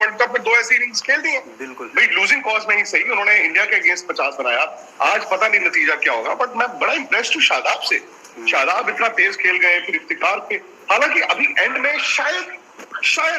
World cup में 2 ऐसी innings खेल दी हैं। बिल्कुल भाई लूजिंग कॉज में ही सही उन्होंने इंडिया के अगेंस्ट 50 बनाया। आज पता नहीं नतीजा क्या होगा, बट मैं बड़ा इंप्रेस्ड हूँ शादाब से। शादाब इतना तेज खेल गए, फिर इफ्तिखार पे, हालांकि अभी एंड में शायद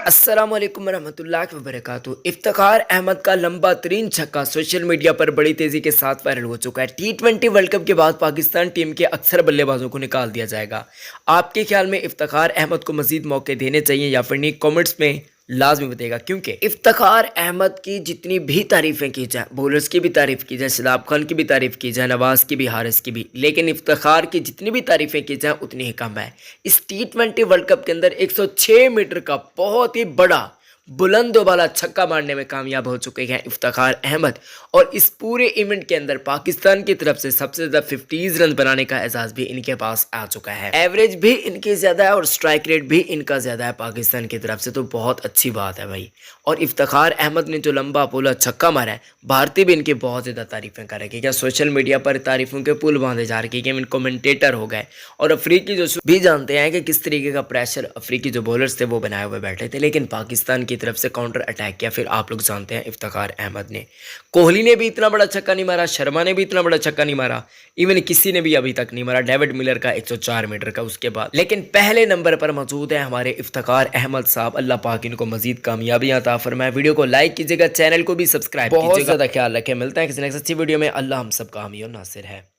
अस्सलामुअलैकुम वरहमतुल्लाहि वबरकातुहू। इफ्तिखार अहमद का लंबा तरीन छक्का सोशल मीडिया पर बड़ी तेजी के साथ वायरल हो चुका है। T20 वर्ल्ड कप के बाद पाकिस्तान टीम के अक्सर बल्लेबाजों को निकाल दिया जाएगा। आपके ख्याल में इफ्तिखार अहमद को मजीद मौके देने चाहिए या फिर नहीं? कमेंट्स में लाजमी बताएगा, क्योंकि इफ्तिखार अहमद की जितनी भी तारीफ़ें की जाए, बॉलर्स की भी तारीफ़ की जाए, शादाब खान की भी तारीफ़ की जाए, नवाज़ की भी, हारिस की भी, लेकिन इफ्तिखार की जितनी भी तारीफ़ें की जाए उतनी ही कम है। इस T20 वर्ल्ड कप के अंदर 106 मीटर का बहुत ही बड़ा बुलंद वाला छक्का मारने में कामयाब हो चुके हैं इफ्तिखार अहमद, और इस पूरे इवेंट के अंदर पाकिस्तान की तरफ से सबसे ज़्यादा 50 रन बनाने का एजाज भी इनके पास आ चुका है। एवरेज भी इनकी ज़्यादा है और स्ट्राइक रेट भी इनका ज़्यादा है पाकिस्तान की तरफ से, तो बहुत अच्छी बात है भाई। और इफ्तिखार अहमद ने जो लंबा पोला छक्का मारा है, भारतीय भी इनकी बहुत ज़्यादा तारीफ़ें करेंगे। क्या सोशल मीडिया पर तारीफ़ों के पुल बांधे जा रहे हैं, कमेंटेटर हो गए, और अफ्रीकी जो भी जानते हैं कि किस तरीके का प्रेशर अफ्रीकी जो बॉलर्स थे वो बनाए हुए बैठे थे, लेकिन पाकिस्तान की तरफ से काउंटर अटैक किया। फिर आप लोग जानते हैं इफ्तिखार अहमद ने, कोहली ने भी इतना बड़ा छक्का नहीं मारा, शर्मा ने भी इतना बड़ा छक्का नहीं मारा, इवन किसी ने भी अभी तक नहीं मारा, डेविड मिलर का 104 मीटर का उसके बाद। लेकिन पहले नंबर पर मौजूद है हमारे इफ्तिखार अहमद साहब। अल्लाह पाक इनको मजीद कामयाबियां अता फरमाए। वीडियो को लाइक कीजिएगा, चैनल को भी सब्सक्राइब कीजिएगा। बहुत ज़्यादा ख्याल रखें। मिलता है किसी नेक्स्ट अच्छी वीडियो में। अल्लाह हम सब का हामी और नासिर है।